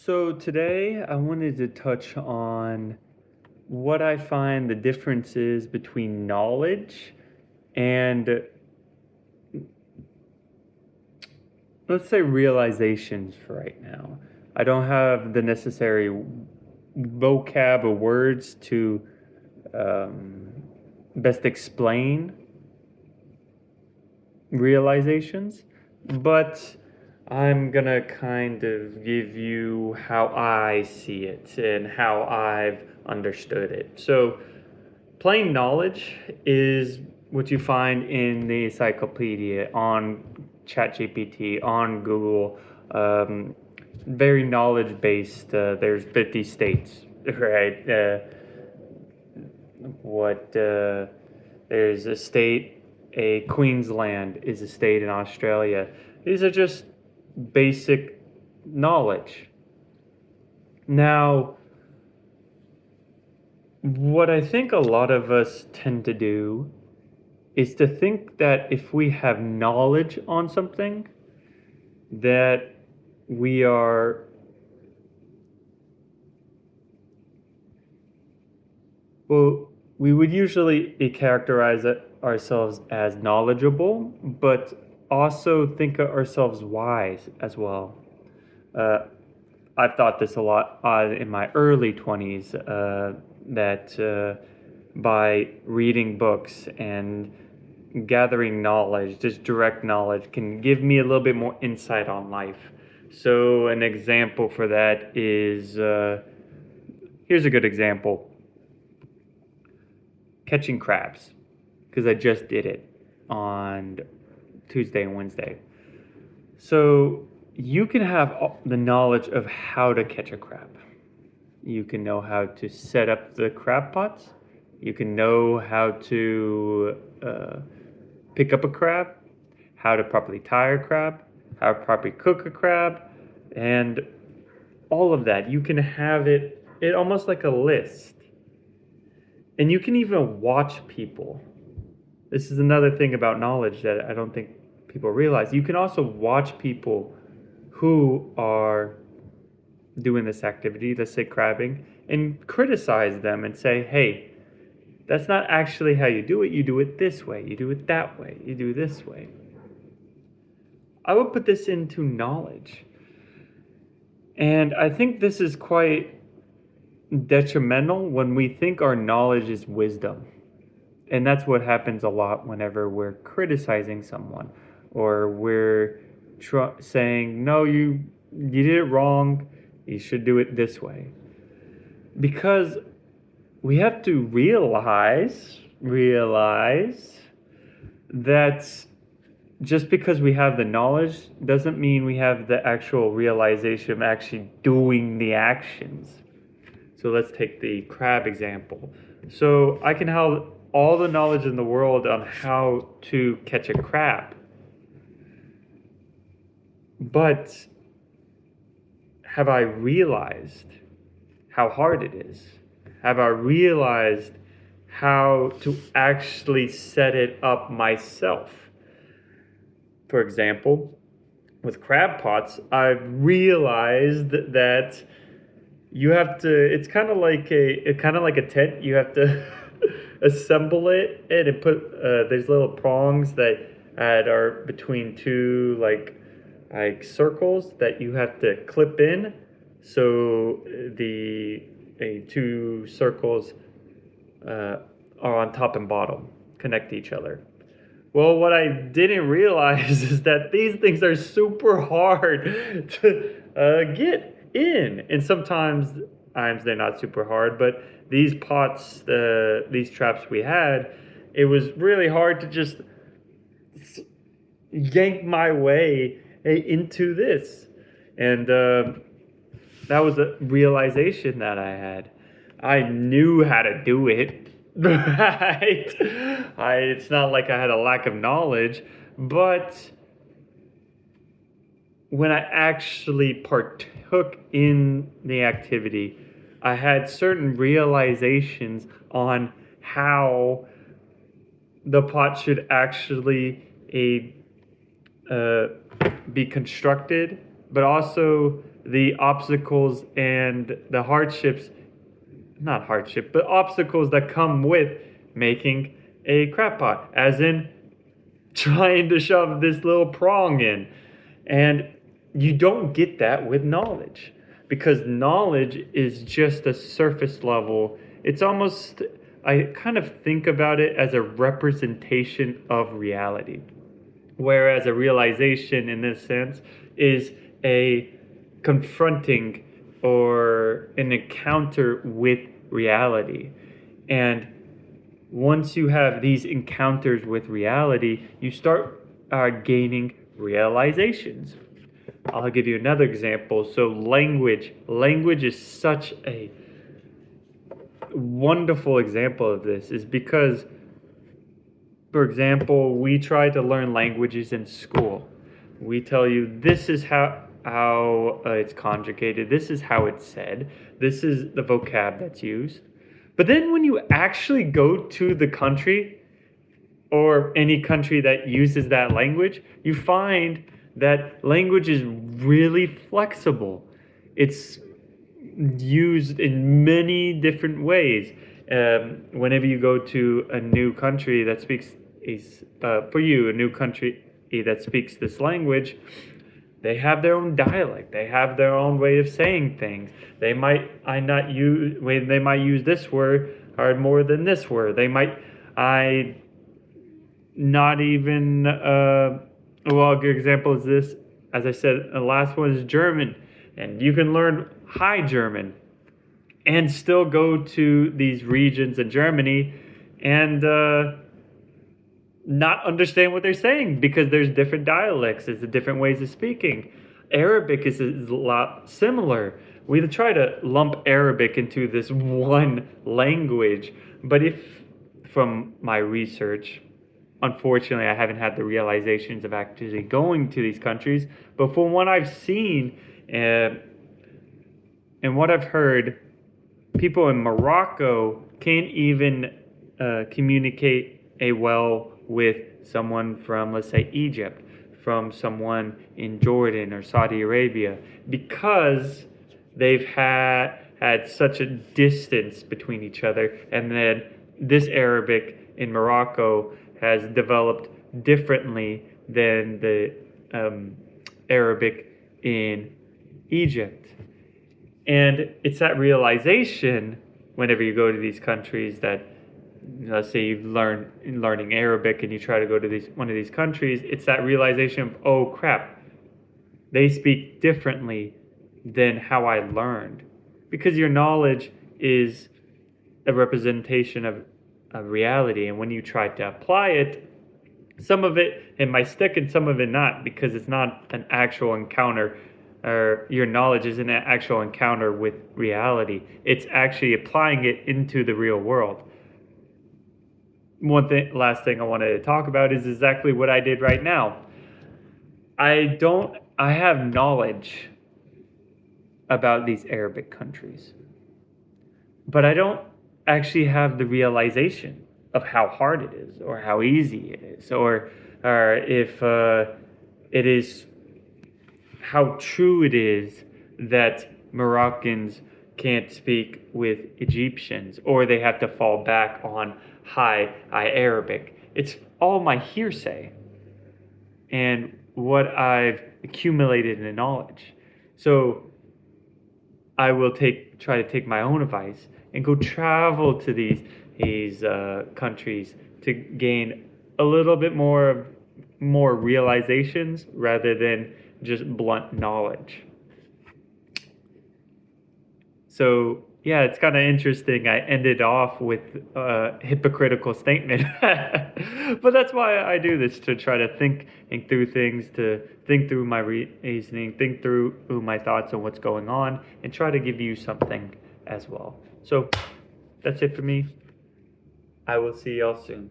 So today I wanted to touch on what I find the differences between knowledge and, let's say, realizations for right now. I don't have the necessary vocab or words to um, best explain realizations, but I'm gonna kind of give you how I see it and how I've understood it. So, plain knowledge is what you find in the encyclopedia, on ChatGPT, on Google. Very knowledge based. There's 50 states, right? What There's a state, a Queensland is a state in Australia. These are just basic knowledge. Now, what I think a lot of us tend to do is to think that if we have knowledge on something, that we are, well, we would usually characterize ourselves as knowledgeable, but also think of ourselves wise as well. Uh, I've thought this a lot in my early 20s, that by reading books and gathering knowledge, just direct knowledge, can give me a little bit more insight on life. So, an example for that is here's a good example: catching crabs, because I just did it on Tuesday and Wednesday. So, you can have the knowledge of how to catch a crab. You can know how to set up the crab pots. You can know how to pick up a crab, how to properly tie a crab, how to properly cook a crab, and all of that. You can have it almost like a list. And you can even watch people. This is another thing about knowledge that I don't think people realize. You can also watch people who are doing this activity, let's say crabbing, and criticize them and say, hey, that's not actually how you do it. You do it this way. You do it that way. You do this way. I would put this into knowledge. And I think this is quite detrimental when we think our knowledge is wisdom. And that's what happens a lot whenever we're criticizing someone or we're saying, no, you did it wrong. You should do it this way. Because we have to realize that just because we have the knowledge doesn't mean we have the actual realization of actually doing the actions. So let's take the crab example. So I can have all the knowledge in the world on how to catch a crab. But have I realized how hard it is? Have I realized how to actually set it up myself? For example, with crab pots, I've realized that you have to, it's kind of like a tent. You have to assemble it and put there's little prongs that are between two like circles that you have to clip in, so the two circles are on top and bottom, connect each other. Well, what I didn't realize is that these things are super hard to get in, and sometimes they're not super hard. But these pots, these traps we had, it was really hard to just yank my way into this, and that was a realization that I had. I knew how to do it. Right? It's not like I had a lack of knowledge, but when I actually partook in the activity, I had certain realizations on how the pot should actually be constructed but also the obstacles and the hardships, not hardship, but obstacles that come with making a crab pot, as in trying to shove this little prong in. And you don't get that with knowledge, because knowledge is just a surface level. It's almost, I kind of think about it as a representation of reality, whereas a realization in this sense is a confronting or an encounter with reality. And once you have these encounters with reality, you start gaining realizations. I'll give you another example. So language is such a wonderful example of this, is because, for example, we try to learn languages in school. We tell you this is how it's conjugated, this is how it's said, this is the vocab that's used. But then when you actually go to the country, or any country that uses that language, you find that language is really flexible. It's used in many different ways. Whenever you go to a new country that speaks for you, a new country that speaks this language, they have their own dialect. They have their own way of saying things. They might use this word or more than this word. They might not even. Well, a good example is this. As I said, the last one is German, and you can learn High German and still go to these regions in Germany and not understand what they're saying, because there's different dialects, there's different ways of speaking. Arabic is a lot similar. We try to lump Arabic into this one language, but from my research, unfortunately, I haven't had the realizations of actually going to these countries, but from what I've seen and what I've heard, people in Morocco can't even communicate well with someone from, let's say, Egypt, from someone in Jordan or Saudi Arabia, because they've had such a distance between each other. And then this Arabic in Morocco has developed differently than the Arabic in Egypt. And it's that realization whenever you go to these countries that, let's say you've learning Arabic and you try to go to one of these countries, it's that realization of, oh crap, they speak differently than how I learned. Because your knowledge is a representation of reality, and when you try to apply it, some of it might stick and some of it not, because it's not an actual encounter, or your knowledge isn't an actual encounter with reality. It's actually applying it into the real world. Last thing I wanted to talk about is exactly what I did right now. I have knowledge about these Arabic countries, but I don't actually have the realization of how hard it is, or how easy it is, or if it is, how true it is that Moroccans can't speak with Egyptians, or they have to fall back on High Arabic. It's all my hearsay and what I've accumulated in knowledge. So I will try to take my own advice and go travel to these countries to gain a little bit more realizations rather than just blunt knowledge. So yeah, it's kind of interesting. I ended off with a hypocritical statement, but that's why I do this, to try to think through things, to think through my reasoning, think through my thoughts on what's going on, and try to give you something as well. So that's it for me. I will see y'all soon.